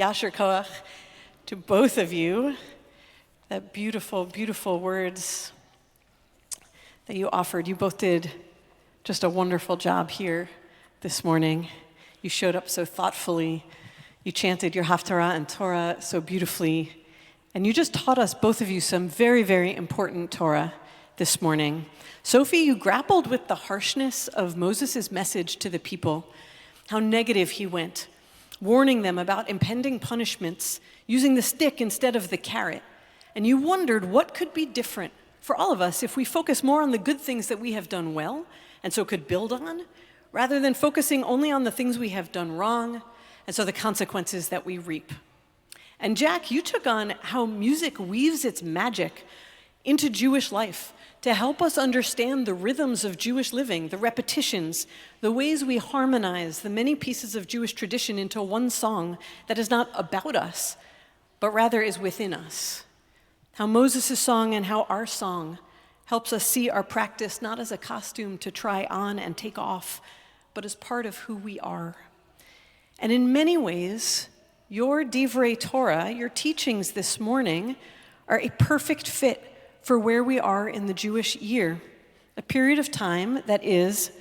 Yasher Koach to both of you. That beautiful, beautiful words that you offered. You both did just a wonderful job here this morning. You showed up so thoughtfully. You chanted your Haftarah and Torah so beautifully. And you just taught us, both of you, some very, very important Torah this morning. Sophie, you grappled with the harshness of Moses' message to the people, how negative he went, warning them about impending punishments, using the stick instead of the carrot. And you wondered what could be different for all of us if we focus more on the good things that we have done well and so could build on, rather than focusing only on the things we have done wrong and so the consequences that we reap. And Jack, you took on how music weaves its magic into Jewish life to help us understand the rhythms of Jewish living, the repetitions, the ways we harmonize the many pieces of Jewish tradition into one song that is not about us, but rather is within us. How Moses' song and how our song helps us see our practice not as a costume to try on and take off, but as part of who we are. And in many ways, your Divrei Torah, your teachings this morning, are a perfect fit for where we are in the Jewish year, a period of time that is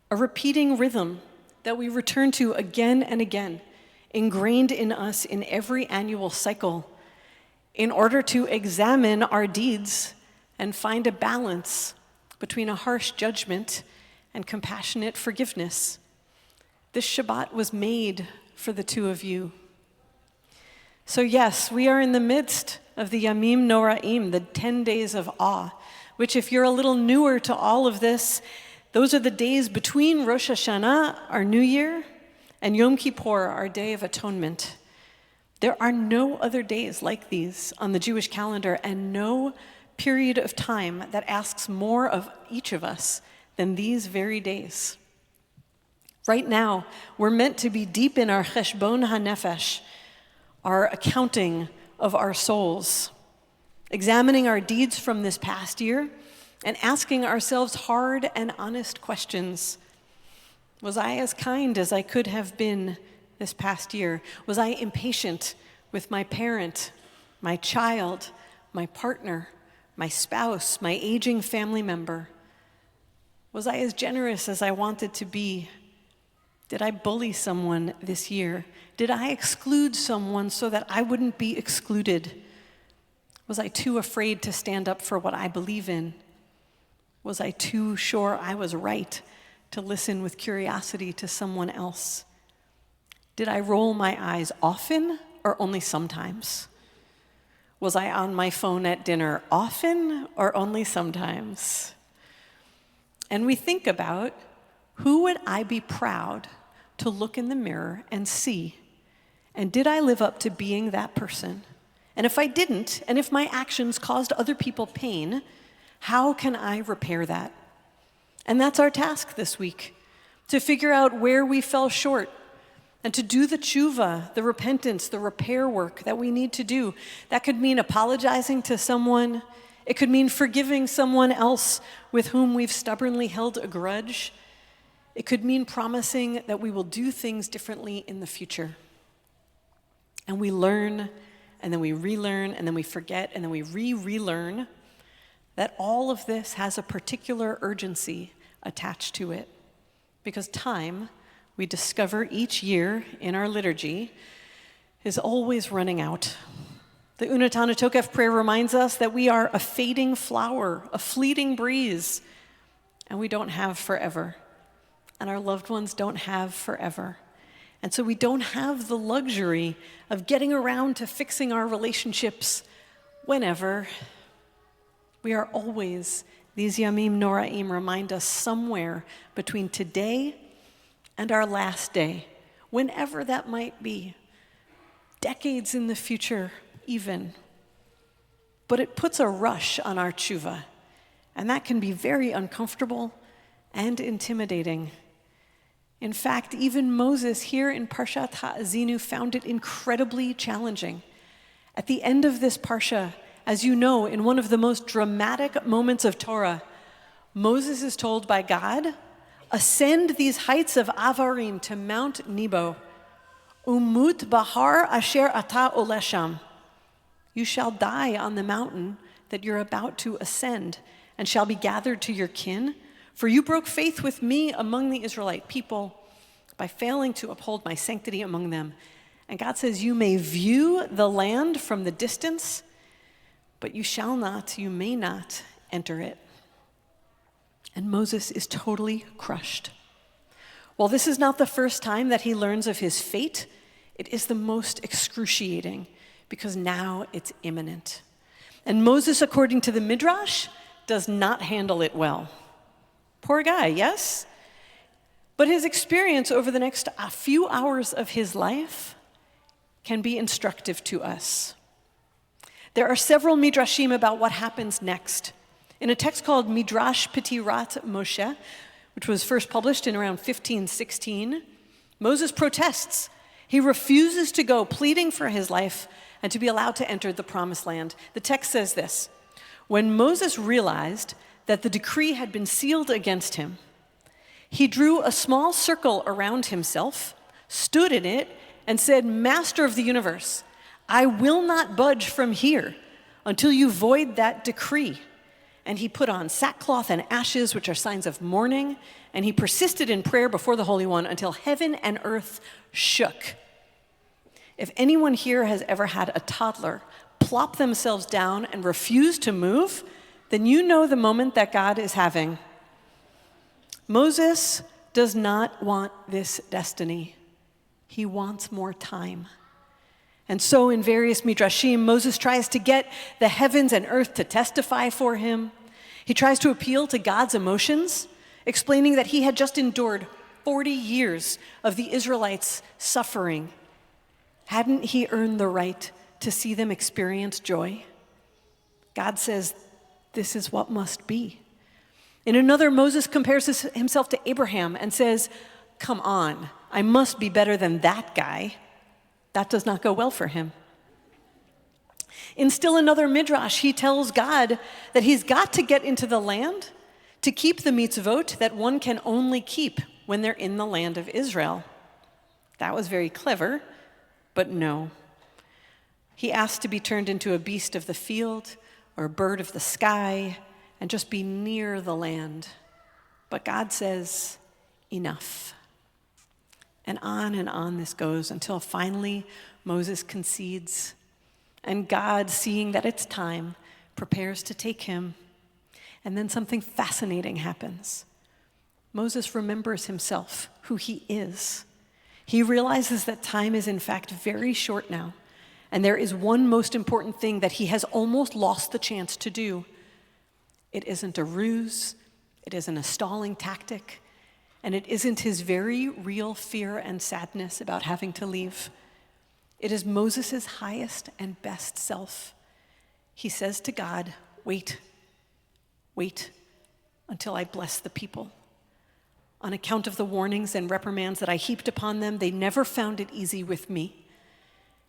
a repeating rhythm that we return to again and again, ingrained in us in every annual cycle, in order to examine our deeds and find a balance between a harsh judgment and compassionate forgiveness. This Shabbat was made for the two of you. So yes, we are in the midst of the Yamim Noraim, the 10 days of awe, which if you're a little newer to all of this, those are the days between Rosh Hashanah, our New Year, and Yom Kippur, our Day of Atonement. There are no other days like these on the Jewish calendar and no period of time that asks more of each of us than these very days. Right now, we're meant to be deep in our cheshbon hanefesh, our accounting of our souls, examining our deeds from this past year and asking ourselves hard and honest questions. Was I as kind as I could have been this past year? Was I impatient with my parent, my child, my partner, my spouse, my aging family member? Was I as generous as I wanted to be? Did I bully someone this year? Did I exclude someone so that I wouldn't be excluded? Was I too afraid to stand up for what I believe in? Was I too sure I was right to listen with curiosity to someone else? Did I roll my eyes often or only sometimes? Was I on my phone at dinner often or only sometimes? And we think about, who would I be proud to look in the mirror and see? And did I live up to being that person? And if I didn't, and if my actions caused other people pain, how can I repair that? And that's our task this week, to figure out where we fell short and to do the Shuva, the repentance, the repair work that we need to do. That could mean apologizing to someone. It could mean forgiving someone else with whom we've stubbornly held a grudge. It could mean promising that we will do things differently in the future. And we learn, and then we relearn, and then we forget, and then we relearn that all of this has a particular urgency attached to it. Because time, we discover each year in our liturgy, is always running out. The Unatana Tokef prayer reminds us that we are a fading flower, a fleeting breeze, and we don't have forever. And our loved ones don't have forever. And so we don't have the luxury of getting around to fixing our relationships whenever. We are always, these Yamim Noraim remind us, somewhere between today and our last day, whenever that might be, decades in the future even. But it puts a rush on our tshuva, and that can be very uncomfortable and intimidating. In fact, even Moses here in Parshat Ha'azinu found it incredibly challenging. At the end of this parsha, as you know, in one of the most dramatic moments of Torah, Moses is told by God, ascend these heights of Avarim to Mount Nebo, Umut bahar asher ata olesham. You shall die on the mountain that you're about to ascend, and shall be gathered to your kin. For you broke faith with me among the Israelite people by failing to uphold my sanctity among them. And God says, you may view the land from the distance, but you may not enter it. And Moses is totally crushed. While this is not the first time that he learns of his fate, it is the most excruciating, because now it's imminent. And Moses, according to the Midrash, does not handle it well. Poor guy, yes? But his experience over the next few hours of his life can be instructive to us. There are several midrashim about what happens next. In a text called Midrash Petirat Moshe, which was first published in around 1516, Moses protests. He refuses to go, pleading for his life and to be allowed to enter the promised land. The text says this: when Moses realized that the decree had been sealed against him, he drew a small circle around himself, stood in it, and said, Master of the universe, I will not budge from here until you void that decree. And he put on sackcloth and ashes, which are signs of mourning, and he persisted in prayer before the Holy One until heaven and earth shook. If anyone here has ever had a toddler plop themselves down and refuse to move, then you know the moment that God is having. Moses does not want this destiny. He wants more time. And so in various midrashim, Moses tries to get the heavens and earth to testify for him. He tries to appeal to God's emotions, explaining that he had just endured 40 years of the Israelites' suffering. Hadn't he earned the right to see them experience joy? God says, this is what must be. In another, Moses compares himself to Abraham and says, come on, I must be better than that guy. That does not go well for him. In still another midrash, he tells God that he's got to get into the land to keep the mitzvot that one can only keep when they're in the land of Israel. That was very clever, but no. He asked to be turned into a beast of the field or a bird of the sky and just be near the land. But God says, enough. And on this goes until finally Moses concedes, and God, seeing that it's time, prepares to take him. And then something fascinating happens. Moses remembers himself, who he is. He realizes that time is in fact very short now, and there is one most important thing that he has almost lost the chance to do. It isn't a ruse, it isn't a stalling tactic, and it isn't his very real fear and sadness about having to leave. It is Moses' highest and best self. He says to God, wait until I bless the people. On account of the warnings and reprimands that I heaped upon them, they never found it easy with me.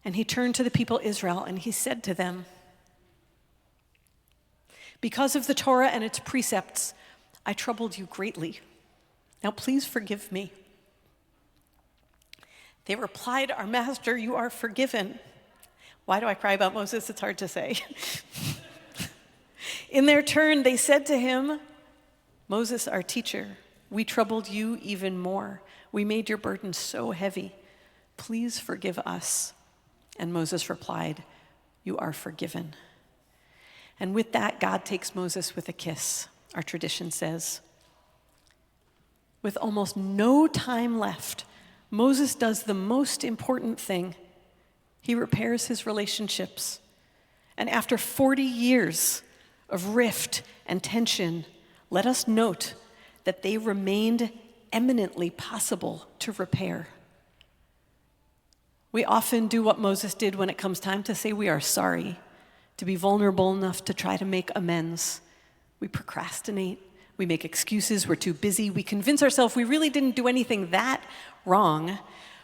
And he turned to the people Israel and he said to them, because of the Torah and its precepts, I troubled you greatly. Now please forgive me. They replied, our master, you are forgiven. Why do I cry about Moses? It's hard to say. In their turn, they said to him, Moses, our teacher, we troubled you even more. We made your burden so heavy. Please forgive us. And Moses replied, you are forgiven. And with that, God takes Moses with a kiss, our tradition says. With almost no time left, Moses does the most important thing. He repairs his relationships. And after 40 years of rift and tension, let us note that they remained eminently possible to repair. We often do what Moses did when it comes time to say we are sorry, to be vulnerable enough to try to make amends. We procrastinate. We make excuses. We're too busy. We convince ourselves we really didn't do anything that wrong.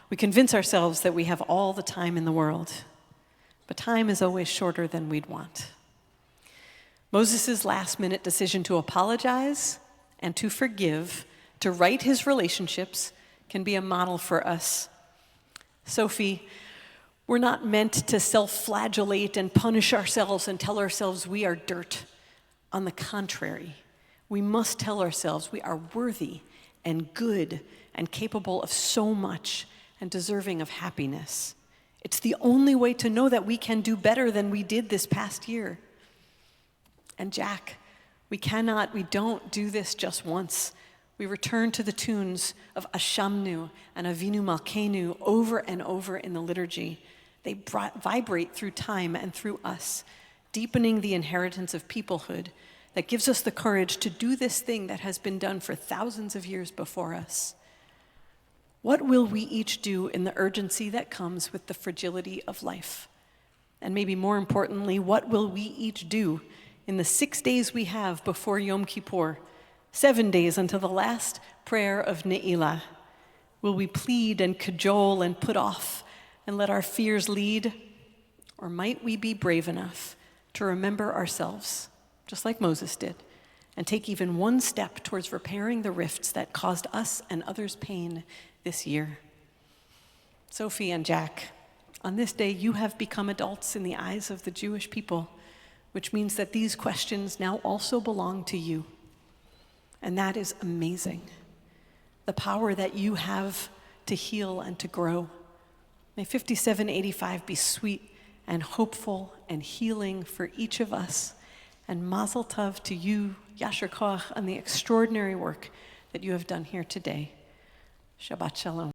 We convince ourselves that we have all the time in the world. But time is always shorter than we'd want. Moses' last-minute decision to apologize and to forgive, to right his relationships, can be a model for us. Sophie, we're not meant to self-flagellate and punish ourselves and tell ourselves we are dirt. On the contrary, we must tell ourselves we are worthy and good and capable of so much and deserving of happiness. It's the only way to know that we can do better than we did this past year. And Jack, we don't do this just once. We return to the tunes of Ashamnu and Avinu Malkeinu over and over in the liturgy. They vibrate through time and through us, deepening the inheritance of peoplehood that gives us the courage to do this thing that has been done for thousands of years before us. What will we each do in the urgency that comes with the fragility of life? And maybe more importantly, what will we each do in the 6 days we have before Yom Kippur, 7 days until the last prayer of Ne'ilah? Will we plead and cajole and put off and let our fears lead? Or might we be brave enough to remember ourselves, just like Moses did, and take even one step towards repairing the rifts that caused us and others pain this year? Sophie and Jack, on this day you have become adults in the eyes of the Jewish people, which means that these questions now also belong to you. And that is amazing. The power that you have to heal and to grow. May 5785 be sweet and hopeful and healing for each of us. And mazel tov to you, Yasher Koach, on the extraordinary work that you have done here today. Shabbat shalom.